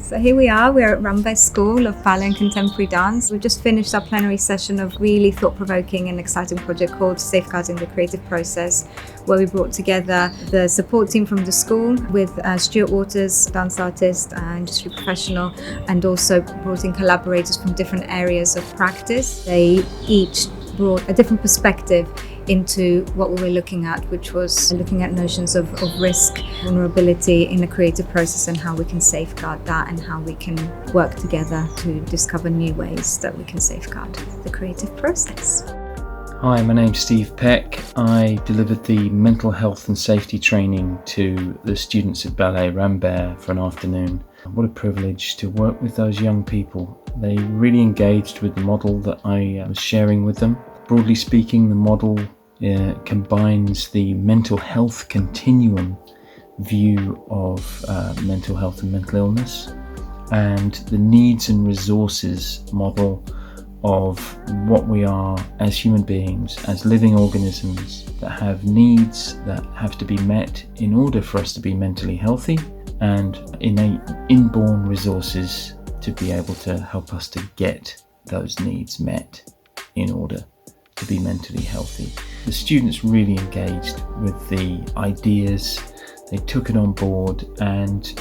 So here we are, we're at Rambes School of Ballet and Contemporary Dance. We've just finished our plenary session of really thought-provoking and exciting project called Safeguarding the Creative Process, where we brought together the support team from the school with Stuart Waters, dance artist and industry professional, and also brought in collaborators from different areas of practice. They each brought a different perspective into what we were looking at, which was looking at notions of risk, vulnerability in the creative process and how we can safeguard that and how we can work together to discover new ways that we can safeguard the creative process. Hi, my name's Steve Peck. I delivered the mental health and safety training to the students at Ballet Rambert for an afternoon. What a privilege to work with those young people. They really engaged with the model that I was sharing with them. Broadly speaking, the model combines the mental health continuum view of mental health and mental illness and the needs and resources model of what we are as human beings, as living organisms that have needs that have to be met in order for us to be mentally healthy, and innate inborn resources to be able to help us to get those needs met in order to be mentally healthy. The students really engaged with the ideas, they took it on board and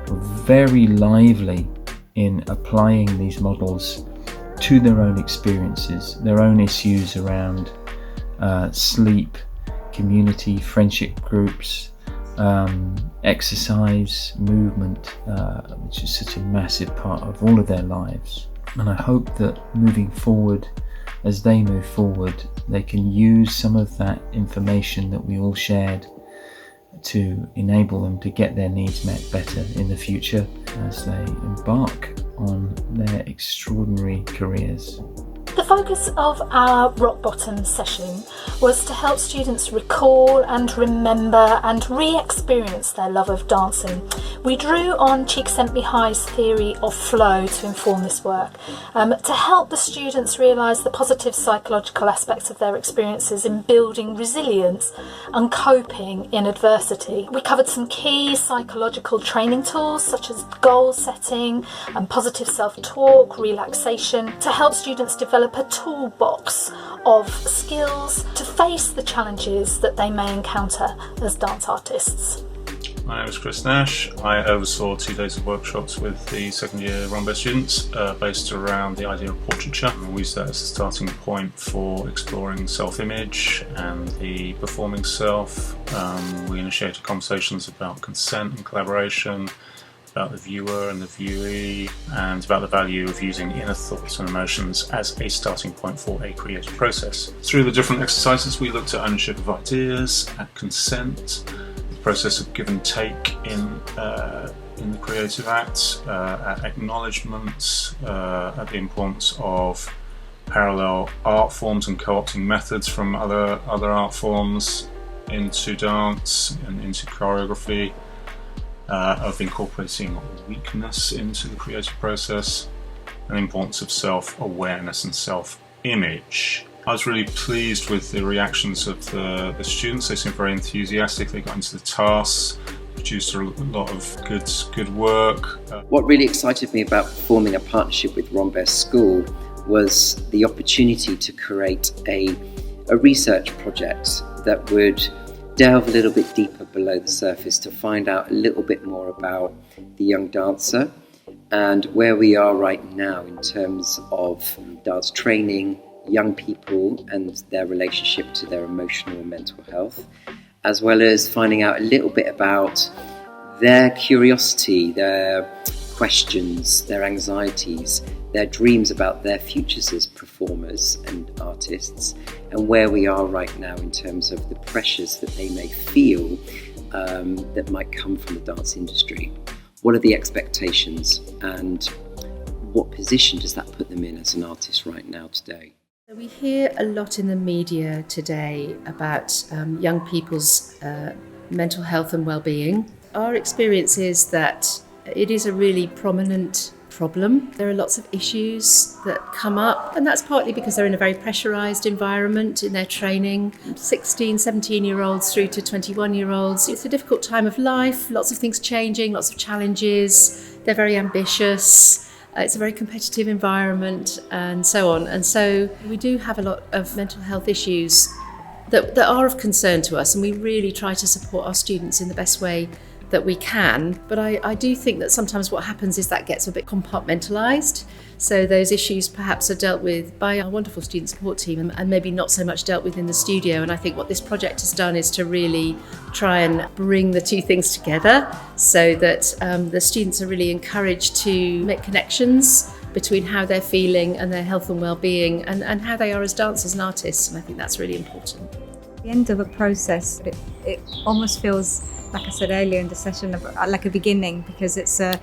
were very lively in applying these models to their own experiences, their own issues around sleep, community, friendship groups, exercise, movement, which is such a massive part of all of their lives. And I hope that moving forward, as they move forward, they can use some of that information that we all shared to enable them to get their needs met better in the future as they embark on their extraordinary careers. The focus of our Rock Bottom session was to help students recall and remember and re-experience their love of dancing. We drew on Csikszentmihalyi High's theory of flow to inform this work, to help the students realise the positive psychological aspects of their experiences in building resilience and coping in adversity. We covered some key psychological training tools such as goal setting and positive self-talk, relaxation, to help students develop a toolbox of skills to face the challenges that they may encounter as dance artists. My name is Chris Nash. I oversaw 2 days of workshops with the second year Rambert students based around the idea of portraiture. We use that as a starting point for exploring self-image and the performing self. We initiated conversations about consent and collaboration, about the viewer and the viewee, and about the value of using inner thoughts and emotions as a starting point for a creative process. Through the different exercises, we looked at ownership of ideas, at consent, the process of give and take in the creative act, at acknowledgement, at the importance of parallel art forms and co-opting methods from other art forms into dance and into choreography, of incorporating weakness into the creative process, and the importance of self-awareness and self-image. I was really pleased with the reactions of the students. They seemed very enthusiastic. They got into the tasks, produced a lot of good work. What really excited me about forming a partnership with Rambert School was the opportunity to create a research project that would delve a little bit deeper below the surface to find out a little bit more about the young dancer and where we are right now in terms of dance training, young people and their relationship to their emotional and mental health, as well as finding out a little bit about their curiosity, their questions, their anxieties, their dreams about their futures as performers and artists, and where we are right now in terms of the pressures that they may feel that might come from the dance industry. What are the expectations and what position does that put them in as an artist right now today? We hear a lot in the media today about young people's mental health and well-being. Our experience is that it is a really prominent problem. There are lots of issues that come up, and that's partly because they're in a very pressurised environment in their training. 16, 17-year-olds through to 21-year-olds. It's a difficult time of life, lots of things changing, lots of challenges. they're very ambitious. It's a very competitive environment and so on. And so we do have a lot of mental health issues that are of concern to us, and we really try to support our students in the best way that we can. But I do think that sometimes what happens is that gets a bit compartmentalised. So those issues perhaps are dealt with by our wonderful student support team and maybe not so much dealt with in the studio. And I think what this project has done is to really try and bring the two things together so that the students are really encouraged to make connections between how they're feeling and their health and well-being and how they are as dancers and artists. And I think that's really important. The end of a process, it almost feels, like I said earlier in the session, like a beginning, because it's a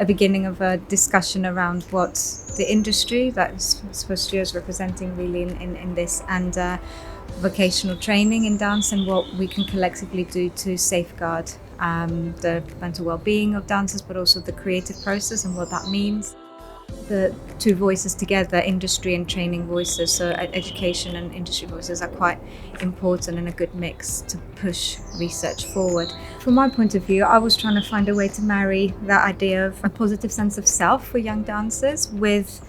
beginning of a discussion around what the industry that Studio is representing really in this, and vocational training in dance, and what we can collectively do to safeguard the mental well-being of dancers, but also the creative process and what that means. The two voices together, industry and training voices, so education and industry voices, are quite important and a good mix to push research forward. From my point of view, I was trying to find a way to marry that idea of a positive sense of self for young dancers with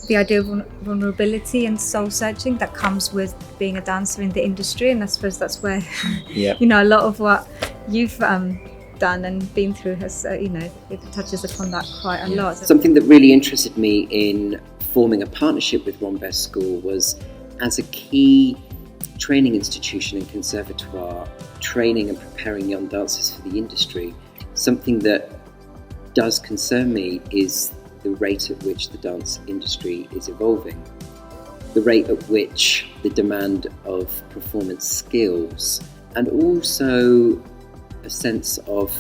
the idea of vulnerability and soul searching that comes with being a dancer in the industry. And I suppose that's where Yep. a lot of what you've done and been through has, it touches upon that quite a lot. Something that really interested me in forming a partnership with Rambert School was, as a key training institution and conservatoire, training and preparing young dancers for the industry, something that does concern me is the rate at which the dance industry is evolving, the rate at which the demand of performance skills, and also a sense of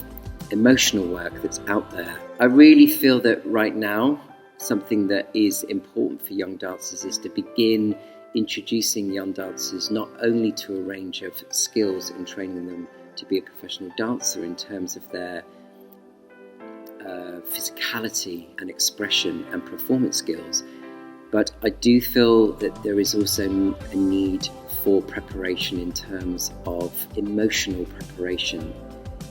emotional work that's out there. I really feel that right now, something that is important for young dancers is to begin introducing young dancers not only to a range of skills and training them to be a professional dancer in terms of their physicality and expression and performance skills, but I do feel that there is also a need for preparation in terms of emotional preparation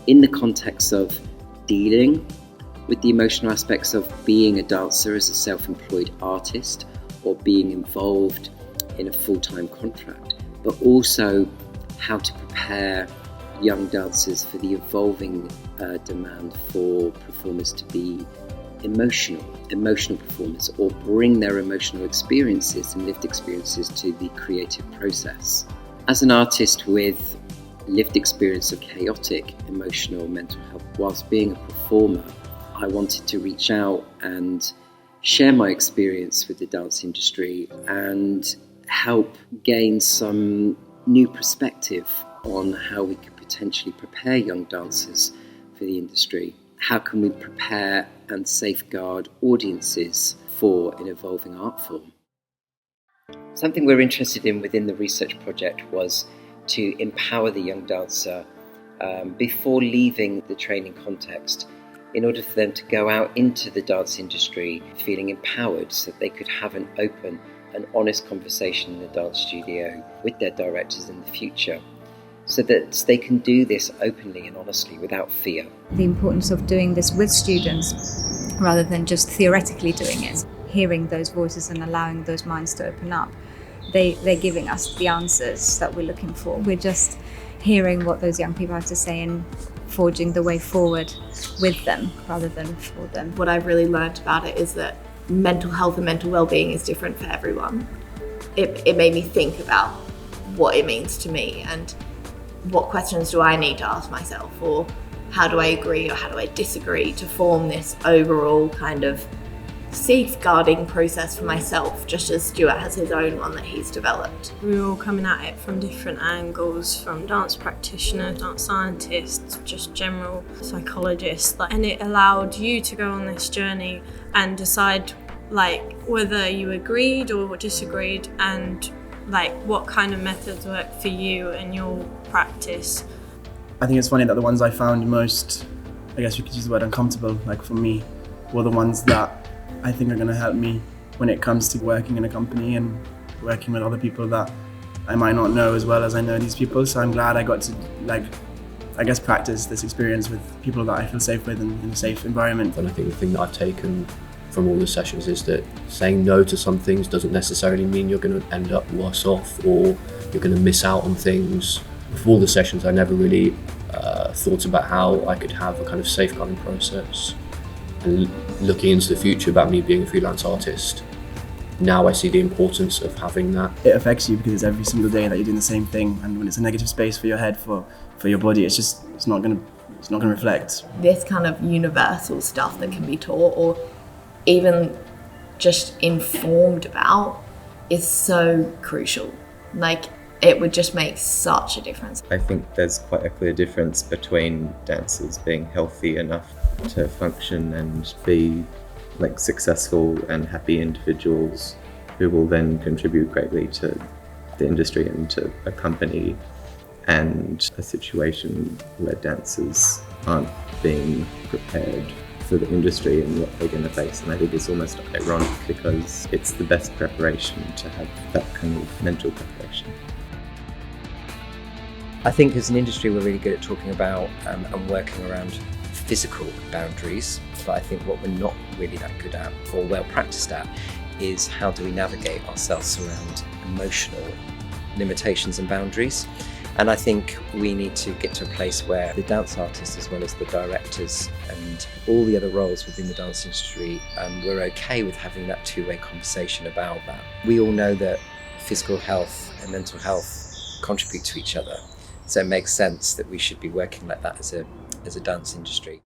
in the context of dealing with the emotional aspects of being a dancer as a self-employed artist or being involved in a full-time contract, but also how to prepare young dancers for the evolving demand for performers to be emotional performers, or bring their emotional experiences and lived experiences to the creative process. As an artist with lived experience of chaotic emotional mental health, whilst being a performer, I wanted to reach out and share my experience with the dance industry and help gain some new perspective on how we could potentially prepare young dancers for the industry. How can we prepare and safeguard audiences for an evolving art form? Something we're interested in within the research project was to empower the young dancer before leaving the training context, in order for them to go out into the dance industry feeling empowered, so that they could have an open and honest conversation in the dance studio with their directors in the future, so that they can do this openly and honestly without fear. The importance of doing this with students rather than just theoretically doing it, hearing those voices and allowing those minds to open up. They're giving us the answers that we're looking for. We're just hearing what those young people have to say and forging the way forward with them rather than for them. What I've really learned about it is that mental health and mental well-being is different for everyone. It made me think about what it means to me and what questions do I need to ask myself, or how do I agree or how do I disagree to form this overall kind of safeguarding process for myself, just as Stuart has his own one that he's developed. We were all coming at it from different angles, from dance practitioners, dance scientists, just general psychologists, and it allowed you to go on this journey and decide whether you agreed or disagreed, and what kind of methods work for you and your practice. I think it's funny that the ones I found most, I guess you could use the word uncomfortable, for me, were the ones that I think are going to help me when it comes to working in a company and working with other people that I might not know as well as I know these people. So I'm glad I got I guess, practice this experience with people that I feel safe with and in a safe environment. And I think the thing that I've taken from all the sessions is that saying no to some things doesn't necessarily mean you're going to end up worse off or you're going to miss out on things. Before the sessions, I never really thought about how I could have a kind of safeguarding process. And looking into the future about me being a freelance artist, now I see the importance of having that. It affects you because it's every single day that you're doing the same thing, and when it's a negative space for your head, for your body, it's not going to reflect. This kind of universal stuff that can be taught or even just informed about is so crucial. Like, it would just make such a difference. I think there's quite a clear difference between dancers being healthy enough to function and be like successful and happy individuals who will then contribute greatly to the industry and to a company, and a situation where dancers aren't being prepared for the industry and what they're going to face. And I think it's almost ironic because it's the best preparation to have that kind of mental preparation. I think as an industry we're really good at talking about and working around physical boundaries, but I think what we're not really that good at or well practiced at is how do we navigate ourselves around emotional limitations and boundaries. And I think we need to get to a place where the dance artists, as well as the directors and all the other roles within the dance industry, we're okay with having that two-way conversation about that. We all know that physical health and mental health contribute to each other. So it makes sense that we should be working like that as a dance industry.